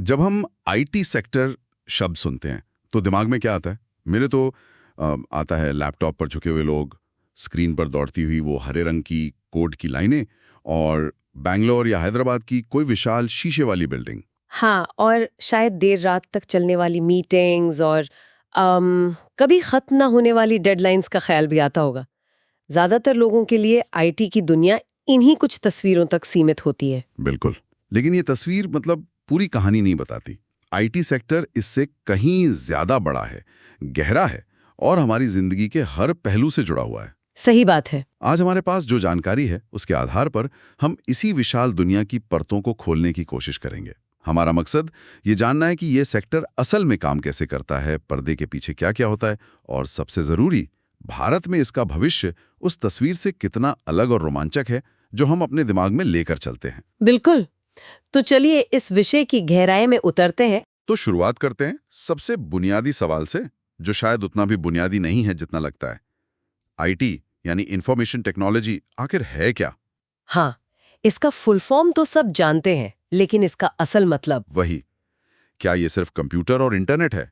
जब हम IT sector शब्द सुनते हैं तो दिमाग में क्या आता है? मेरे तो आता है लैपटॉप पर झुके हुए लोग, स्क्रीन पर दौड़ती हुई वो हरे रंग की कोड की लाइनें और बैंगलोर या हैदराबाद की कोई विशाल शीशे वाली बिल्डिंग। हाँ, और शायद देर रात तक चलने वाली मीटिंग्स और कभी खत्म ना होने वाली डेडलाइंस का ख्याल भी आता होगा। ज्यादातर लोगों के लिए आईटी की दुनिया इन्हीं कुछ तस्वीरों तक सीमित होती है। बिल्कुल। लेकिन ये तस्वीर मतलब पूरी कहानी नहीं बताती। आईटी सेक्टर इससे कहीं ज्यादा बड़ा है, गहरा है और हमारी जिंदगी के हर पहलू से जुड़ा हुआ है। सही बात है। आज हमारे पास जो जानकारी है उसके आधार पर हम इसी विशाल दुनिया की परतों को खोलने की कोशिश करेंगे। हमारा मकसद ये जानना है कि ये सेक्टर असल में काम कैसे करता है, पर्दे के पीछे क्या-क्या होता है और सबसे जरूरी, भारत में इसका भविष्य उस तस्वीर से कितना अलग और रोमांचक है जो हम अपने दिमाग में लेकर चलते हैं। बिल्कुल। तो चलिए इस विषय की गहराई में उतरते हैं। तो शुरुआत करते हैं सबसे बुनियादी सवाल से, जो शायद उतना भी बुनियादी नहीं है जितना लगता है। आईटी यानी इंफॉर्मेशन टेक्नोलॉजी आखिर है क्या? हाँ, इसका फुल फॉर्म तो सब जानते हैं, लेकिन इसका असल मतलब? वही, क्या ये सिर्फ कंप्यूटर और इंटरनेट है?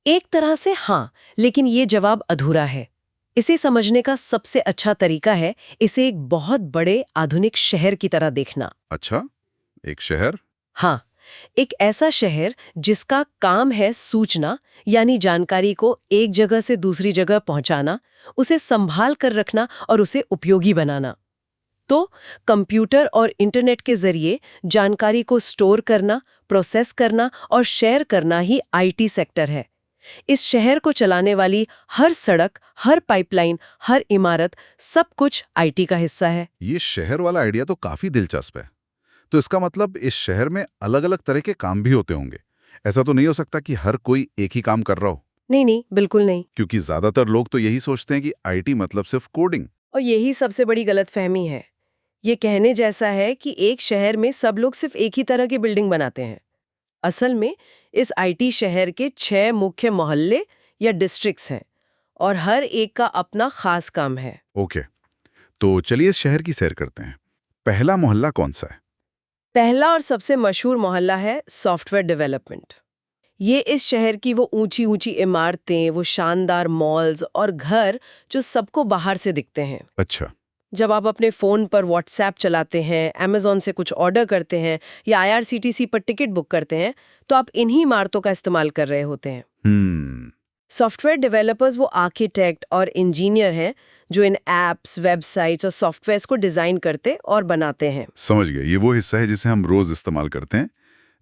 एक तरह से हाँ, लेकिन ये जवाब अधूरा है। इसे समझने का सबसे अच्छा तरीका है इसे एक बहुत बड़े आधुनिक शहर की तरह देखना। अच्छा, एक शहर? हाँ, एक ऐसा शहर जिसका काम है सूचना यानी जानकारी को एक जगह से दूसरी जगह पहुंचाना, उसे संभाल कर रखना और उसे उपयोगी बनाना। तो कंप्यूटर और इंटरनेट के जरिए जानकारी को स्टोर करना, प्रोसेस करना और शेयर करना ही आईटी सेक्टर है। इस शहर को चलाने वाली हर सड़क, हर पाइपलाइन, हर इमारत, सब कुछ आईटी का हिस्सा है। ये शहर वाला आइडिया तो काफी दिलचस्प है। तो इसका मतलब इस शहर में अलग-अलग तरह के काम भी होते होंगे। ऐसा तो नहीं हो सकता कि हर कोई एक ही काम कर रहा हो? नहीं नहीं, बिल्कुल नहीं। क्योंकि ज्यादातर लोग तो यही सोचते हैं कि आईटी मतलब सिर्फ कोडिंग। और यही सबसे बड़ी गलतफहमी है। ये कहने जैसा है कि एक शहर में सब लोग सिर्फ एक ही तरह की बिल्डिंग बनाते हैं। असल में इस आईटी शहर के 6 मुख्य मोहल्ले या डिस्ट्रिक्ट्स हैं और हर एक का अपना खास काम है। ओके, तो चलिए इस शहर की सैर करते हैं। पहला मोहल्ला कौन सा है? पहला और सबसे मशहूर मोहल्ला है सॉफ्टवेयर डेवलपमेंट। ये इस शहर की वो ऊंची ऊंची इमारतें, वो शानदार मॉल्स और घर जो सबको बाहर से दिखते हैं। अच्छा। जब आप अपने फ़ोन पर व्हाट्सएप चलाते हैं, अमेज़न से कुछ ऑर्डर करते हैं या आईआरसीटीसी पर टिकट बुक करते हैं, तो आप इन्हीं इमारतों का इस्तेमाल कर रहे होते हैं। सॉफ्टवेयर डेवलपर्स वो आर्किटेक्ट और इंजीनियर हैं जो इन ऐप्स, वेबसाइट्स और सॉफ्टवेयर्स को डिज़ाइन करते और बनाते हैं। समझ गए, ये वो हिस्सा है जिसे हम रोज इस्तेमाल करते हैं।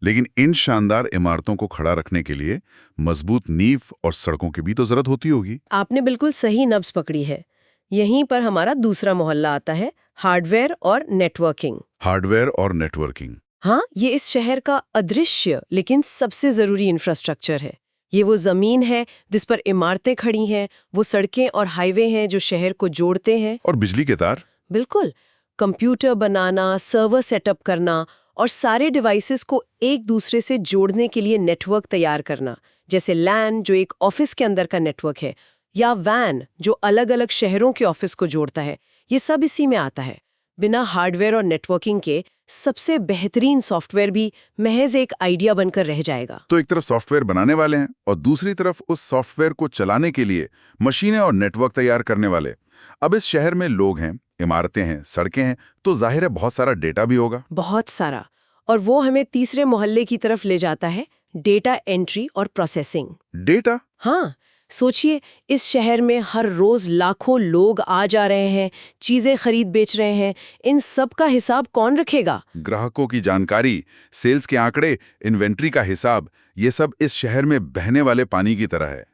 लेकिन इन शानदार इमारतों को खड़ा रखने के लिए मजबूत नींव और सड़कों की भी तो जरूरत होती होगी। आपने बिल्कुल सही नब्ज पकड़ी है। यहीं पर हमारा दूसरा मोहल्ला आता है, हार्डवेयर और नेटवर्किंग। हार्डवेयर और नेटवर्किंग। हाँ, ये इस शहर का अदृश्य लेकिन सबसे जरूरी इंफ्रास्ट्रक्चर है। ये वो जमीन है जिस पर इमारतें खड़ी हैं, वो सड़कें और हाईवे हैं जो शहर को जोड़ते हैं। और बिजली के तार। बिल्कुल, कंप्यूटर बनाना, सर्वर सेटअप करना और सारे डिवाइसेस को एक दूसरे से जोड़ने के लिए नेटवर्क तैयार करना, जैसे लैन जो एक ऑफिस के अंदर का नेटवर्क है, या वैन जो अलग-अलग शहरों के ऑफिस को जोड़ता है, ये सब इसी में आता है। बिना हार्डवेयर और नेटवर्किंग के सबसे बेहतरीन सॉफ्टवेयर भी महज एक आइडिया बनकर रह जाएगा। तो एक तरफ सॉफ्टवेयर बनाने वाले हैं और दूसरी तरफ उस सॉफ्टवेयर को चलाने के लिए मशीनें और नेटवर्क तैयार करने वाले। अब इस शहर में लोग हैं, इमारतें हैं, सड़कें हैं, तो जाहिर है बहुत सारा डेटा भी होगा। बहुत सारा। और वो हमें तीसरे मोहल्ले की तरफ ले जाता है, डेटा एंट्री और प्रोसेसिंग। डेटा? हाँ, सोचिए इस शहर में हर रोज लाखों लोग आ जा रहे हैं, चीजें खरीद बेच रहे हैं, इन सब का हिसाब कौन रखेगा? ग्राहकों की जानकारी, सेल्स के आंकड़े, इन्वेंट्री का हिसाब, ये सब इस शहर में बहने वाले पानी की तरह है।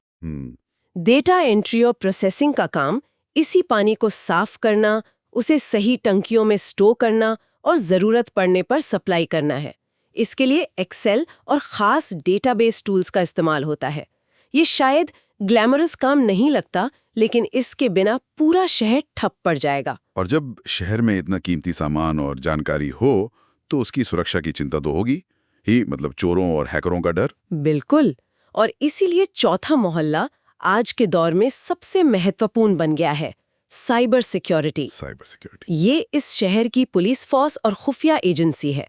डेटा एंट्री और प्रोसेसिंग का काम इसी पानी को साफ करना, उसे सही टंकियों में स्टोर करना और जरूरत पड़ने पर सप्लाई करना है। इसके लिए एक्सेल और खास डेटाबेस टूल्स का इस्तेमाल होता है। ये शायद ग्लैमरस काम नहीं लगता, लेकिन इसके बिना पूरा शहर ठप पड़ जाएगा। और जब शहर में इतना कीमती सामान और जानकारी हो, तो उसकी सुरक्षा की चिंता तो होगी ही, मतलब चोरों और हैकरों का डर। बिल्कुल। और इसीलिए चौथा मोहल्ला आज के दौर में सबसे महत्वपूर्ण बन गया है, साइबर सिक्योरिटी। Cyber security. ये इस शहर की पुलिस फोर्स और खुफिया एजेंसी है।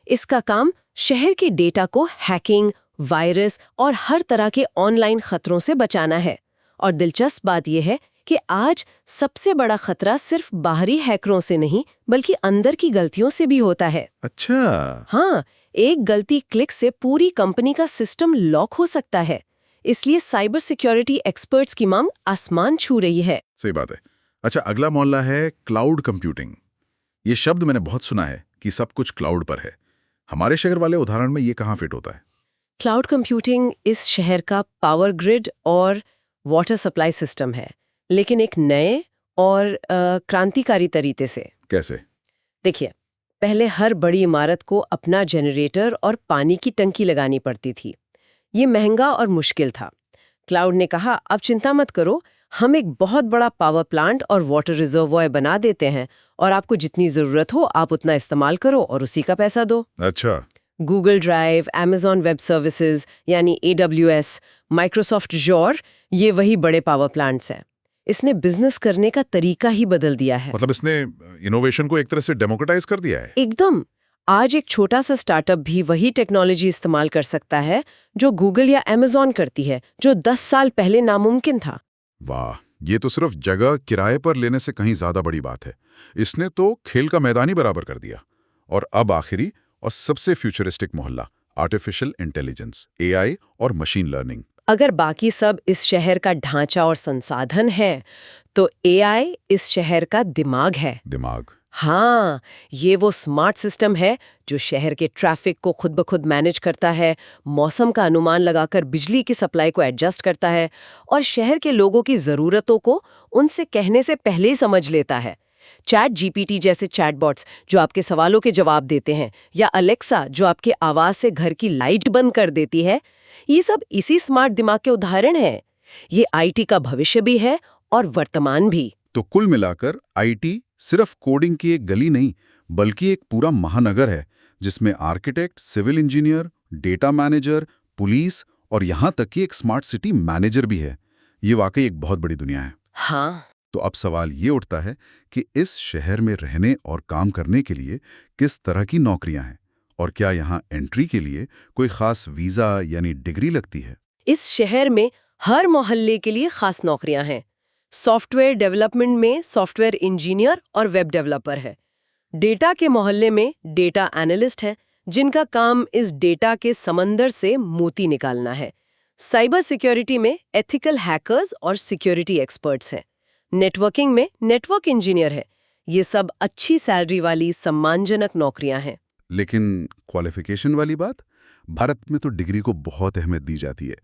इसका काम शहर के डेटा को हैकिंग, वायरस और हर तरह के ऑनलाइन खतरों से बचाना है। और दिलचस्प बात यह है कि आज सबसे बड़ा खतरा सिर्फ बाहरी हैकरों से नहीं बल्कि अंदर की गलतियों से भी होता है। अच्छा। हाँ, एक गलती क्लिक से पूरी कंपनी का सिस्टम लॉक हो सकता है। इसलिए साइबर सिक्योरिटी एक्सपर्ट्स की मांग आसमान छू रही है। सही बात है। अच्छा, अगला मोहल्ला है क्लाउड कंप्यूटिंग। ये शब्द मैंने बहुत सुना है कि सब कुछ क्लाउड पर है। हमारे शहर वाले उदाहरण में ये कहाँ फिट होता है? क्लाउड कंप्यूटिंग इस शहर का पावर ग्रिड और वाटर सप्लाई सिस्टम है, लेकिन एक नए और क्रांतिकारी तरीके से। कैसे? देखिए, पहले हर बड़ी इमारत को अपना जनरेटर और पानी की टंकी लगानी पड़ती थी। ये महंगा और मुश्किल था। क्लाउड ने कहा, अब चिंता मत करो, हम एक बहुत बड़ा पावर प्लांट और वाटर रिजर्वॉयर बना देते हैं और आपको जितनी ज़रूरत हो आप उतना इस्तेमाल करो और उसी का पैसा दो। अच्छा। Google drive, Amazon web services यानी AWS, माइक्रोसॉफ्ट Azure, ये वही बड़े पावर प्लांट्स हैं। इसने बिजनेस करने का तरीका ही बदल दिया है। मतलब इसने इनोवेशन को एक तरह से डेमोक्रेटाइज कर दिया है। एकदम। आज एक छोटा सा स्टार्टअप भी वही टेक्नोलॉजी इस्तेमाल कर सकता है जो गूगल या Amazon करती है, जो 10 साल पहले नामुमकिन था। वाह, ये तो सिर्फ जगह किराए पर लेने से कहीं ज्यादा बड़ी बात है। इसने तो खेल का मैदान ही बराबर कर दिया। और अब आखिरी और सबसे फ्यूचरिस्टिक मोहल्ला, आर्टिफिशियल इंटेलिजेंस, AI और मशीन लर्निंग। अगर बाकी सब इस शहर का ढांचा और संसाधन है, तो AI इस शहर का दिमाग है। दिमाग? हाँ, ये वो स्मार्ट सिस्टम है जो शहर के ट्रैफिक को खुद ब खुद मैनेज करता है, मौसम का अनुमान लगाकर बिजली की सप्लाई को एडजस्ट करता है और शहर के लोगों की ज़रूरतों को उनसे कहने से पहले ही समझ लेता है। चैट GPT जैसे चैटबॉट्स जो आपके सवालों के जवाब देते हैं, या अलेक्सा जो आपकी आवाज़ से घर की लाइट बंद कर देती है, ये सब इसी स्मार्ट दिमाग के उदाहरण हैं। ये IT का भविष्य भी है और वर्तमान भी। तो कुल मिलाकर IT सिर्फ कोडिंग की एक गली नहीं, बल्कि एक पूरा महानगर है जिसमें architect, civil engineer, data manager, police और यहाँ तक कि एक स्मार्ट सिटी मैनेजर भी है। ये वाकई एक बहुत बड़ी दुनिया है। हाँ। तो अब सवाल ये उठता है कि इस शहर में रहने और काम करने के लिए किस तरह की नौकरियां हैं और क्या यहाँ एंट्री के लिए कोई खास वीज़ा यानी डिग्री लगती है? इस शहर में हर मोहल्ले के लिए खास नौकरियां हैं। सॉफ्टवेयर डेवलपमेंट में सॉफ्टवेयर इंजीनियर और वेब डेवलपर है। डेटा के मोहल्ले में डेटा एनालिस्ट हैं, जिनका काम इस डेटा के समंदर से मोती निकालना है। साइबर सिक्योरिटी में एथिकल हैकर्स और सिक्योरिटी एक्सपर्ट्स हैं। नेटवर्किंग में नेटवर्क इंजीनियर है। ये सब अच्छी सैलरी वाली सम्मानजनक नौकरियां हैं। लेकिन क्वालिफिकेशन वाली बात, भारत में तो डिग्री को बहुत अहमियत दी जाती है।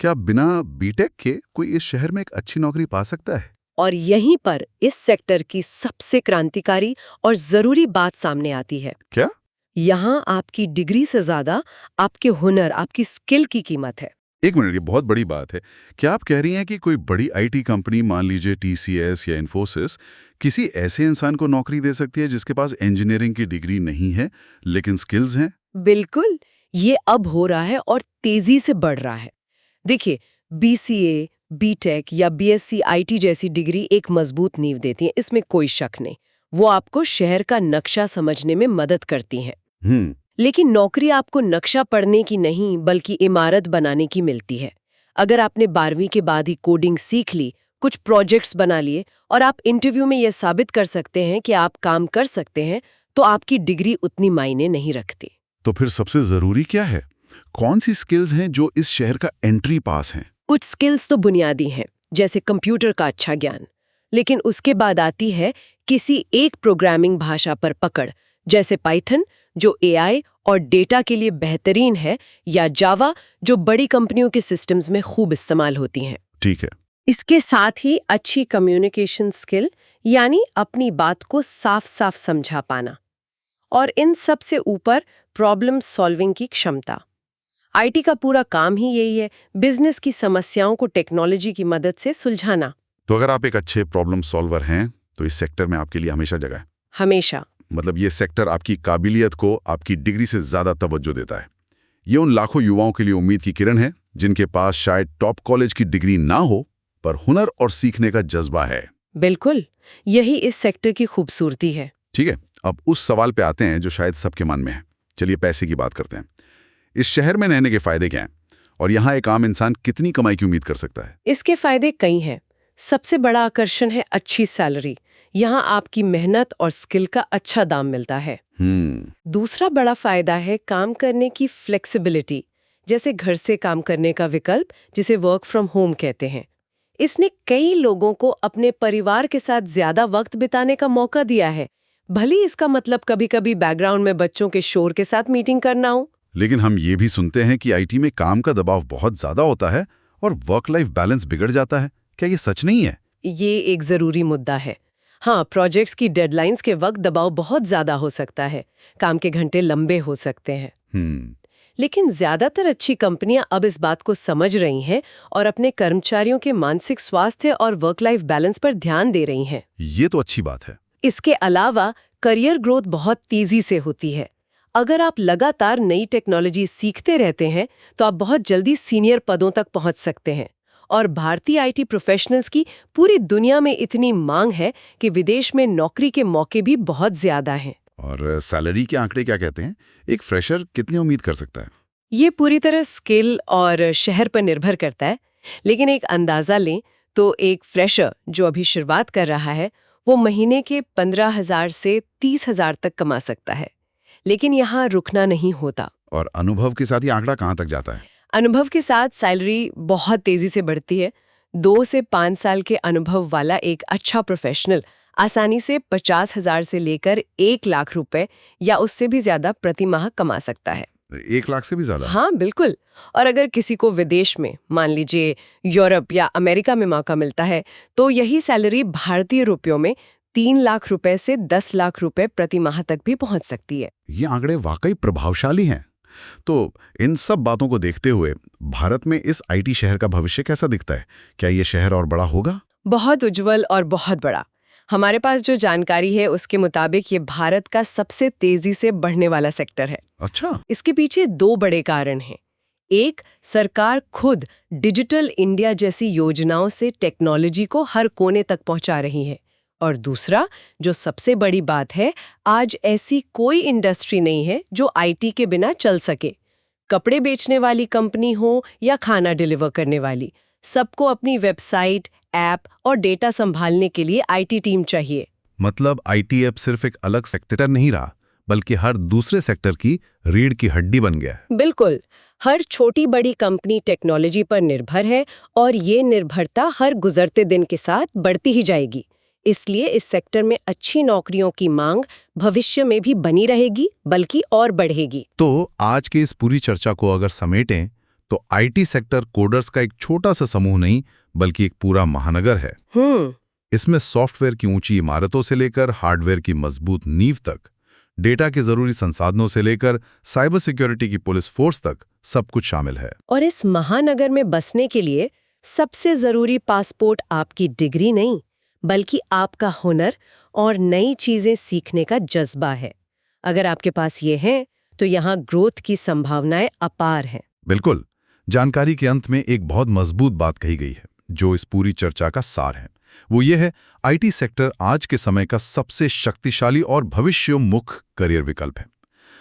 क्या बिना बीटेक के कोई इस शहर में एक अच्छी नौकरी पा सकता है? और यहीं पर इस सेक्टर की सबसे क्रांतिकारी और जरूरी बात सामने आती है। क्या? यहाँ आपकी डिग्री से ज्यादा आपके हुनर, आपकी स्किल की कीमत है। एक मिनट, ये बहुत बड़ी बात है। क्या आप कह रही हैं कि कोई बड़ी IT कंपनी, मान लीजिए TCS या इन्फोसिस, किसी ऐसे इंसान को नौकरी दे सकती है जिसके पास इंजीनियरिंग की डिग्री नहीं है लेकिन स्किल्स हैं? बिल्कुल, ये अब हो रहा है और तेजी से बढ़ रहा है। देखिए, BCA, BTech या BSc IT जैसी डिग्री एक मजबूत नींव देती है, इसमें कोई शक नहीं। वो आपको शहर का नक्शा समझने में मदद करती हैं। लेकिन नौकरी आपको नक्शा पढ़ने की नहीं बल्कि इमारत बनाने की मिलती है। अगर आपने 12वीं के बाद ही कोडिंग सीख ली, कुछ प्रोजेक्ट्स बना लिए और आप इंटरव्यू में यह साबित कर सकते हैं कि आप काम कर सकते हैं, तो आपकी डिग्री उतनी मायने नहीं रखती। तो फिर सबसे जरूरी क्या है? कौन सी स्किल्स हैं जो इस शहर का एंट्री पास हैं? कुछ स्किल्स तो बुनियादी हैं, जैसे कंप्यूटर का अच्छा ज्ञान, लेकिन उसके बाद आती है किसी एक प्रोग्रामिंग भाषा पर पकड़, जैसे पाइथन जो AI और डेटा के लिए बेहतरीन है, या जावा जो बड़ी कंपनियों के सिस्टम्स में खूब इस्तेमाल होती हैं। ठीक है। इसके साथ ही अच्छी कम्युनिकेशन स्किल, यानी अपनी बात को साफ साफ समझा पाना, और इन सब से ऊपर प्रॉब्लम सॉल्विंग की क्षमता। IT का पूरा काम ही यही है, बिजनेस की समस्याओं को टेक्नोलॉजी की मदद से सुलझाना। तो अगर आप एक अच्छे प्रॉब्लम सॉल्वर हैं तो इस सेक्टर में आपके लिए हमेशा जगह है। हमेशा। मतलब ये सेक्टर आपकी काबिलियत को आपकी डिग्री से ज्यादा तवज्जो देता है। ये उन लाखों युवाओं के लिए उम्मीद की किरण है जिनके पास शायद टॉप कॉलेज की डिग्री ना हो, पर हुनर और सीखने का जज्बा है। बिल्कुल, यही इस सेक्टर की खूबसूरती है। ठीक है, अब उस सवाल पे आते हैं जो शायद सबके मन में है। चलिए पैसे की बात करते हैं। इस शहर में रहने के फायदे क्या हैं और यहाँ एक आम इंसान कितनी कमाई की उम्मीद कर सकता है? इसके फायदे कई हैं। सबसे बड़ा आकर्षण है अच्छी सैलरी। यहाँ आपकी मेहनत और स्किल का अच्छा दाम मिलता है। दूसरा बड़ा फायदा है काम करने की फ्लेक्सिबिलिटी, जैसे घर से काम करने का विकल्प, जिसे वर्क फ्रॉम होम कहते हैं। इसने कई लोगों को अपने परिवार के साथ ज्यादा वक्त बिताने का मौका दिया है, भले इसका मतलब कभी-कभी बैकग्राउंड में बच्चों के शोर के साथ मीटिंग करना हो। लेकिन हम ये भी सुनते हैं कि आईटी में काम का दबाव बहुत ज्यादा होता है और वर्क लाइफ बैलेंस बिगड़ जाता है। क्या ये सच नहीं है? ये एक जरूरी मुद्दा है। हाँ, प्रोजेक्ट्स की डेडलाइंस के वक्त दबाव बहुत ज्यादा हो सकता है, काम के घंटे लंबे हो सकते हैं। लेकिन ज्यादातर अच्छी कंपनियां अब इस बात को समझ रही हैं और अपने कर्मचारियों के मानसिक स्वास्थ्य और वर्क लाइफ बैलेंस पर ध्यान दे रही हैं। ये तो अच्छी बात है। इसके अलावा करियर ग्रोथ बहुत तेजी से होती है। अगर आप लगातार नई टेक्नोलॉजी सीखते रहते हैं तो आप बहुत जल्दी सीनियर पदों तक पहुंच सकते हैं। और भारतीय आईटी प्रोफेशनल्स की पूरी दुनिया में इतनी मांग है कि विदेश में नौकरी के मौके भी बहुत ज्यादा हैं। और सैलरी के आंकड़े क्या कहते हैं? एक फ्रेशर कितनी उम्मीद कर सकता है? ये पूरी तरह स्किल और शहर पर निर्भर करता है, लेकिन एक अंदाजा लें तो एक फ्रेशर जो अभी शुरुआत कर रहा है वो महीने के 15,000 से 30,000 तक कमा सकता है। लेकिन यहाँ रुकना नहीं होता। और अनुभव के साथ ये आंकड़ा कहाँ तक जाता है? अनुभव के साथ सैलरी बहुत तेजी से बढ़ती है। 2 से 5 साल के अनुभव वाला एक अच्छा प्रोफेशनल आसानी से 50,000 से लेकर 1 लाख रुपए या उससे भी ज्यादा प्रति माह कमा सकता है। 1 लाख से भी ज्यादा? हाँ, बिल्कुल। और अगर किसी को विदेश में, मान लीजिए यूरोप या अमेरिका में मौका मिलता है, तो यही सैलरी भारतीय रुपयों में 3 लाख रुपए से 10 लाख रुपए प्रति माह तक भी पहुंच सकती है। ये आंकड़े वाकई प्रभावशाली हैं। तो इन सब बातों को देखते हुए भारत में इस आईटी शहर का भविष्य कैसा दिखता है? क्या ये शहर और बड़ा होगा? बहुत उज्जवल और बहुत बड़ा। हमारे पास जो जानकारी है उसके मुताबिक ये भारत का सबसे तेजी से बढ़ने वाला सेक्टर है। अच्छा। इसके पीछे 2 बड़े कारण हैं। एक, सरकार खुद डिजिटल इंडिया जैसी योजनाओं से टेक्नोलॉजी को हर कोने तक पहुंचा रही है। और दूसरा, जो सबसे बड़ी बात है, आज ऐसी कोई इंडस्ट्री नहीं है जो आईटी के बिना चल सके। कपड़े बेचने वाली कंपनी हो या खाना डिलीवर करने वाली, सबको अपनी वेबसाइट, ऐप और डेटा संभालने के लिए आईटी टीम चाहिए। मतलब आईटी अब सिर्फ एक अलग सेक्टर नहीं रहा, बल्कि हर दूसरे सेक्टर की रीढ़ की हड्डी बन गया है। बिल्कुल। हर छोटी बड़ी कंपनी टेक्नोलॉजी पर निर्भर है और ये निर्भरता हर गुजरते दिन के साथ बढ़ती ही जाएगी। इसलिए इस सेक्टर में अच्छी नौकरियों की मांग भविष्य में भी बनी रहेगी, बल्कि और बढ़ेगी। तो आज के इस पूरी चर्चा को अगर समेटें तो आईटी सेक्टर कोडर्स का एक छोटा सा समूह नहीं, बल्कि एक पूरा महानगर है। इसमें सॉफ्टवेयर की ऊंची इमारतों से लेकर हार्डवेयर की मजबूत नींव तक, डेटा के जरूरी संसाधनों से लेकर साइबर सिक्योरिटी की पुलिस फोर्स तक सब कुछ शामिल है। और इस महानगर में बसने के लिए सबसे जरूरी पासपोर्ट आपकी डिग्री नहीं, बल्कि आपका हुनर और नई चीजें सीखने का जज्बा है। अगर आपके पास ये है तो यहाँ ग्रोथ की संभावनाएं अपार हैं। बिल्कुल। जानकारी के अंत में एक बहुत मजबूत बात कही गई है जो इस पूरी चर्चा का सार है। वो ये है, आईटी सेक्टर आज के समय का सबसे शक्तिशाली और भविष्योन्मुख करियर विकल्प है।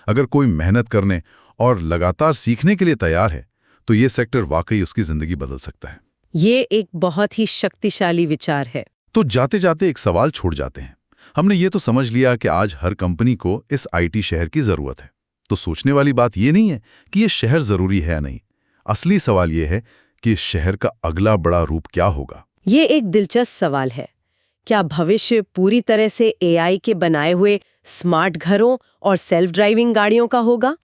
अगर कोई मेहनत करने और लगातार सीखने के लिए तैयार है तो ये सेक्टर वाकई उसकी जिंदगी बदल सकता है। ये एक बहुत ही शक्तिशाली विचार है। तो जाते जाते एक सवाल छोड़ जाते हैं। हमने ये तो समझ लिया कि आज हर कंपनी को इस आईटी शहर की जरूरत है। तो सोचने वाली बात ये नहीं है कि ये शहर जरूरी है या नहीं। असली सवाल ये है कि इस शहर का अगला बड़ा रूप क्या होगा। ये एक दिलचस्प सवाल है। क्या भविष्य पूरी तरह से एआई के बनाए हुए स्मार्ट घरों और सेल्फ ड्राइविंग गाड़ियों का होगा,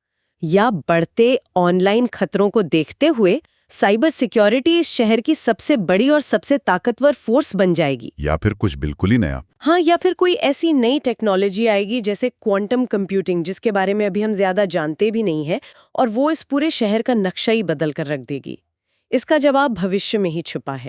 या बढ़ते ऑनलाइन खतरों को देखते हुए साइबर सिक्योरिटी इस शहर की सबसे बड़ी और सबसे ताकतवर फोर्स बन जाएगी? या फिर कुछ बिल्कुल ही नया। हाँ, या फिर कोई ऐसी नई टेक्नोलॉजी आएगी जैसे क्वांटम कंप्यूटिंग, जिसके बारे में अभी हम ज्यादा जानते भी नहीं है, और वो इस पूरे शहर का नक्शा ही बदल कर रख देगी। इसका जवाब भविष्य में ही छुपा है।